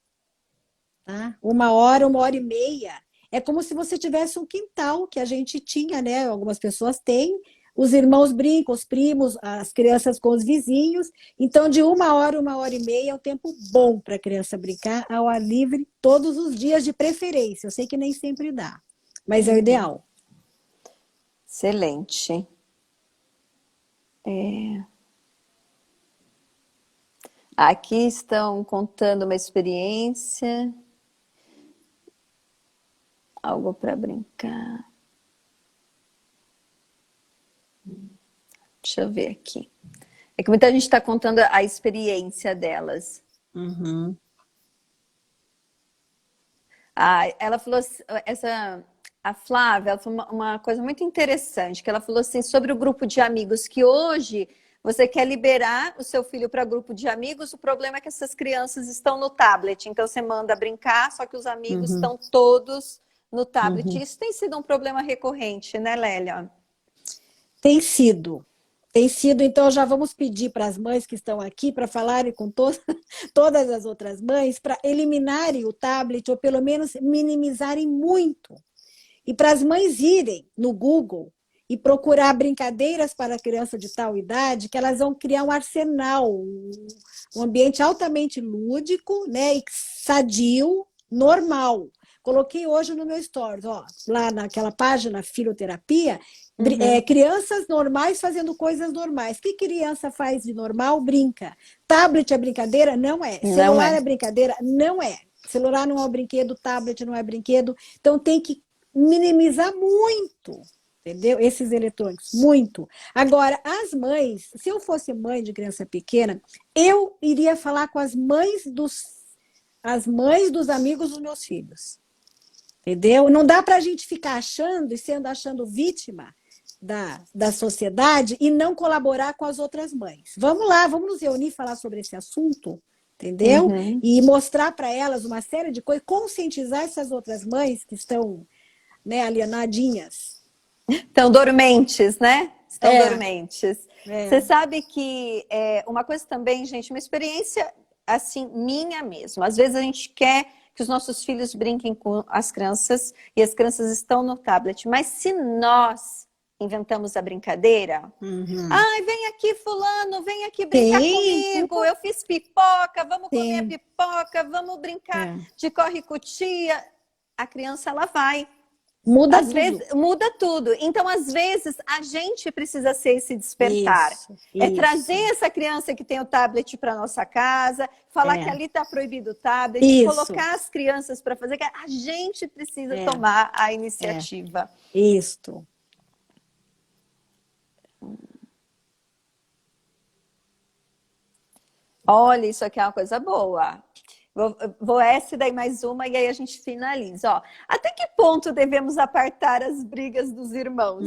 tá? 1 hora e meia. É como se você tivesse um quintal que a gente tinha, né? Algumas pessoas têm. Os irmãos brincam, os primos, as crianças com os vizinhos. Então, de 1 hora, 1 hora e meia é um tempo bom para a criança brincar ao ar livre todos os dias, de preferência. Eu sei que nem sempre dá, mas é o ideal. Excelente. Aqui estão contando uma experiência. Algo para brincar. Deixa eu ver aqui. É que muita gente está contando a experiência delas. Uhum. Ela falou, a Flávia, ela falou uma coisa muito interessante, que ela falou assim, sobre o grupo de amigos, que hoje você quer liberar o seu filho para grupo de amigos, o problema é que essas crianças estão no tablet, então você manda brincar, só que os amigos Uhum. estão todos no tablet. Uhum. Isso tem sido um problema recorrente, né, Lélia? Tem sido. Tem sido, então já vamos pedir para as mães que estão aqui para falarem com todas as outras mães para eliminarem o tablet ou pelo menos minimizarem muito. E para as mães irem no Google e procurar brincadeiras para criança de tal idade, que elas vão criar um arsenal, um ambiente altamente lúdico, né, e sadio, normal. Coloquei hoje no meu stories, ó, lá naquela página Filoterapia, crianças normais fazendo coisas normais. O que criança faz de normal? Brinca. Tablet é brincadeira? Não é. Não Celular é. é brincadeira? Não é. Celular não é um brinquedo, tablet não é brinquedo. Então tem que minimizar muito, entendeu? Esses eletrônicos, muito. Agora, as mães, se eu fosse mãe de criança pequena, eu iria falar com as mães dos amigos dos meus filhos. Entendeu? Não dá para a gente ficar achando vítima da sociedade e não colaborar com as outras mães. Vamos lá, vamos nos reunir e falar sobre esse assunto, entendeu? Uhum. E mostrar para elas uma série de coisas, conscientizar essas outras mães que estão, né, alienadinhas. Estão dormentes, né? Estão dormentes. É. Você sabe que uma coisa também, gente, uma experiência assim, minha mesmo. Às vezes a gente quer que os nossos filhos brinquem com as crianças e as crianças estão no tablet, mas se nós inventamos a brincadeira, ai, vem aqui fulano, vem aqui brincar comigo, eu fiz pipoca, vamos comer a pipoca, vamos brincar de corre-cutia. A criança, ela vai. Muda Às tudo. vezes, muda tudo. Então, às vezes, a gente precisa ser esse despertar. Isso. Trazer essa criança que tem o tablet para nossa casa, falar que ali está proibido o tablet, colocar as crianças para fazer. A gente precisa tomar a iniciativa. Isso. Olha, isso aqui é uma coisa boa. Vou essa e daí mais uma e aí a gente finaliza. Ó, até que ponto devemos apartar as brigas dos irmãos?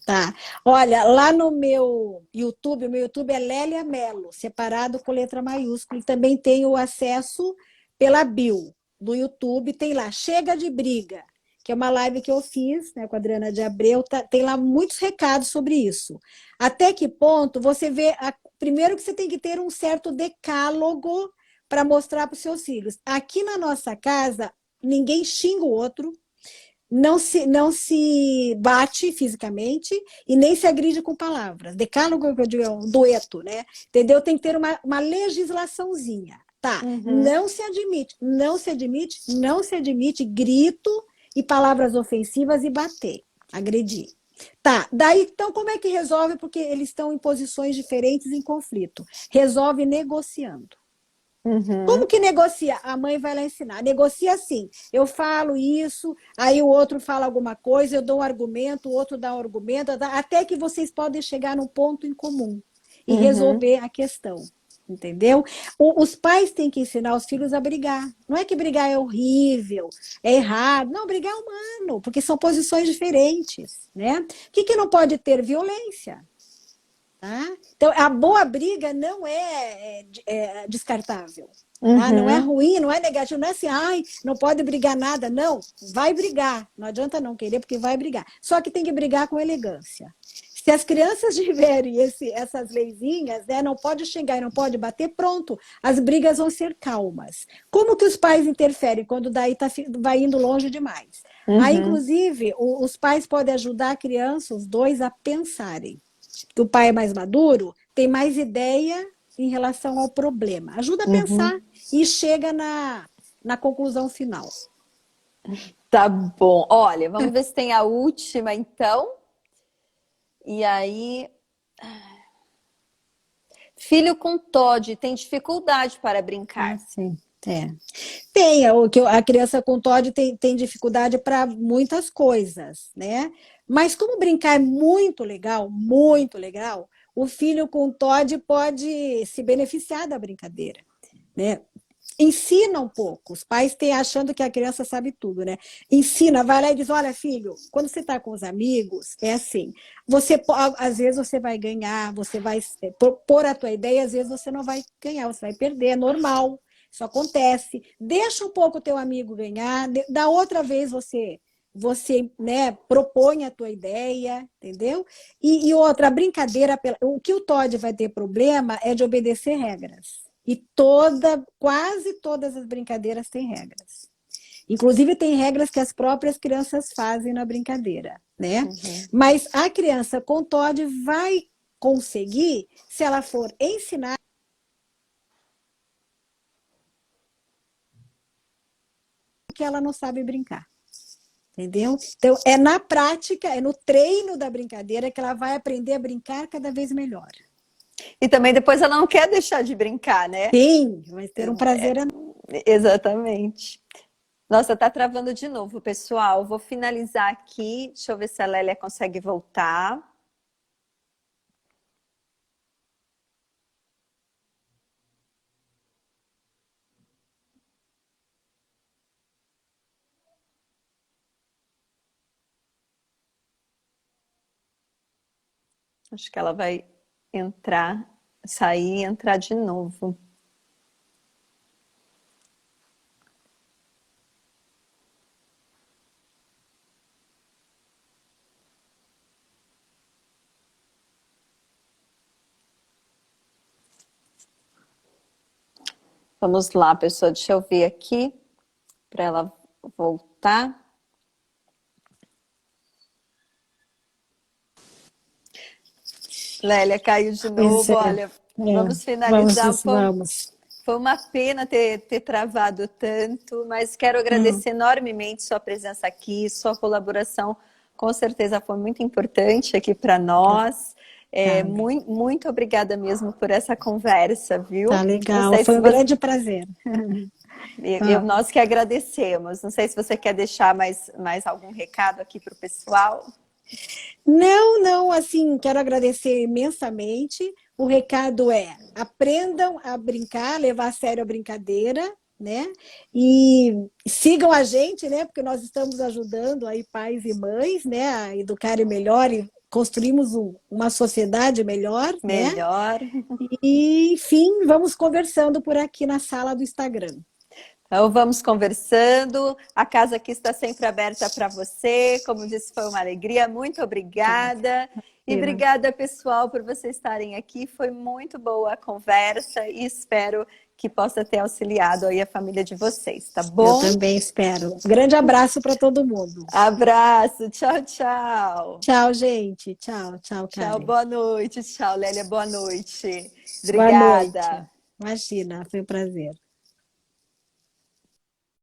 Tá. Olha, lá no meu YouTube é Lélia Mello, separado com letra maiúscula. E também tem o acesso pela bio do YouTube, tem lá, chega de briga. que é uma live que eu fiz, né, com a Adriana de Abreu, tem lá muitos recados sobre isso. Até que ponto você vê, primeiro que você tem que ter um certo decálogo para mostrar para os seus filhos. Aqui na nossa casa, ninguém xinga o outro, não se bate fisicamente e nem se agride com palavras. Decálogo, que eu digo, é um dueto, né? Entendeu? Tem que ter uma legislaçãozinha. Tá, não se admite, não se admite grito e palavras ofensivas e bater, agredir. Tá, daí então como é que resolve? Porque eles estão em posições diferentes em conflito. Resolve negociando. Como que negocia? A mãe vai lá ensinar. Negocia assim, eu falo isso, aí o outro fala alguma coisa, eu dou um argumento, o outro dá um argumento, até que vocês podem chegar num ponto em comum e resolver a questão. Entendeu? Os pais têm que ensinar os filhos a brigar. Não é que brigar é horrível, é errado. Não, brigar é humano, porque são posições diferentes, né? O que não pode ter? Violência. Tá? Então, a boa briga não é descartável. Tá? Não é ruim, não é negativo, não é assim, ai, não pode brigar nada. Não, vai brigar. Não adianta não querer, porque vai brigar. Só que tem que brigar com elegância. Se as crianças tiverem essas leizinhas, né, não pode xingar e não pode bater, pronto, as brigas vão ser calmas. Como que os pais interferem quando daí vai indo longe demais? Aí, inclusive, os pais podem ajudar a criança, os dois, a pensarem. Que o pai é mais maduro, tem mais ideia em relação ao problema. Ajuda a pensar e chega na conclusão final. Tá bom. Olha, vamos ver se tem a última, então. E aí, filho com TOD tem dificuldade para brincar. Sim, tem. A criança com TOD tem dificuldade para muitas coisas, né? Mas como brincar é muito legal, o filho com TOD pode se beneficiar da brincadeira, né? Ensina um pouco. Os pais têm achando que a criança sabe tudo, né? Ensina, vai lá e diz, olha, filho, quando você está com os amigos, é assim, às vezes você vai ganhar, você vai pôr a tua ideia, às vezes você não vai ganhar, você vai perder, é normal, isso acontece. Deixa um pouco o teu amigo ganhar, da outra vez você né, propõe a tua ideia, entendeu? E outra, a brincadeira, o que o Todd vai ter problema é de obedecer regras. E quase todas as brincadeiras têm regras. Inclusive, tem regras que as próprias crianças fazem na brincadeira, né? Mas a criança com TOD vai conseguir se ela for ensinar que ela não sabe brincar. Entendeu? Então, é na prática, é no treino da brincadeira que ela vai aprender a brincar cada vez melhor. E também depois ela não quer deixar de brincar, né? Sim, vai ter um prazer enorme. Exatamente. Nossa, tá travando de novo, pessoal. Vou finalizar aqui. Deixa eu ver se a Lélia consegue voltar. Acho que ela vai entrar, sair e entrar de novo. Vamos lá, pessoal. Deixa eu ver aqui para ela voltar. Lélia caiu de novo. Olha, vamos finalizar. Vamos. Foi uma pena ter travado tanto, mas quero agradecer enormemente sua presença aqui, sua colaboração com certeza foi muito importante aqui para nós. Muito obrigada mesmo por essa conversa, viu? Tá legal, foi um grande prazer. Nós que agradecemos. Não sei se você quer deixar mais algum recado aqui para o pessoal. Não, assim, quero agradecer imensamente. O recado é, aprendam a brincar, levar a sério a brincadeira, né? E sigam a gente, né? Porque nós estamos ajudando aí pais e mães, né? A educarem melhor e construímos uma sociedade melhor, né? E, enfim, vamos conversando por aqui na sala do Instagram. Então vamos conversando. A casa aqui está sempre aberta para você. Como disse, foi uma alegria. Muito obrigada. E obrigada, pessoal, por vocês estarem aqui. Foi muito boa a conversa e espero que possa ter auxiliado aí a família de vocês, tá bom? Eu também espero. Um grande abraço para todo mundo. Abraço. Tchau, tchau. Tchau, gente. Tchau, Tchau, Karen. boa noite. Tchau, Lélia, boa noite. Boa noite. Obrigada. Imagina, foi um prazer.